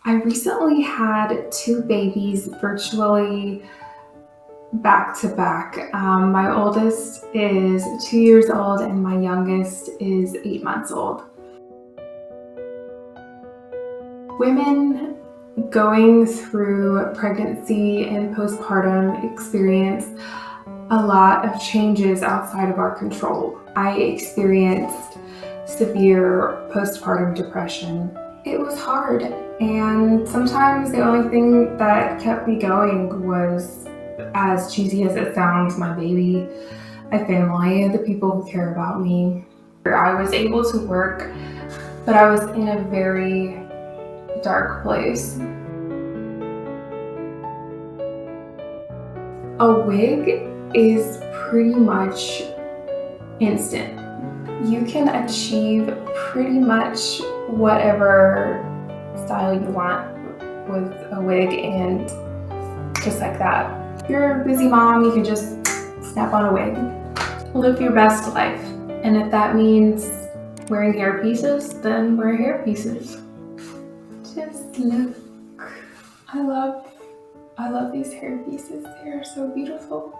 I recently had two babies virtually back to back. My oldest is 2 years old and my youngest is 8 months old. Women going through pregnancy and postpartum experience a lot of changes outside of our control. I experienced severe postpartum depression. It was hard, and sometimes the only thing that kept me going was, as cheesy as it sounds, my baby, my family, the people who care about me. I was able to work, but I was in a very dark place. A wig is pretty much instant. You can achieve pretty much whatever style you want with a wig, and just like that. If you're a busy mom, you can just snap on a wig. Live your best life. And if that means wearing hair pieces, then wear hair pieces. Just look. I love these hair pieces. They are so beautiful.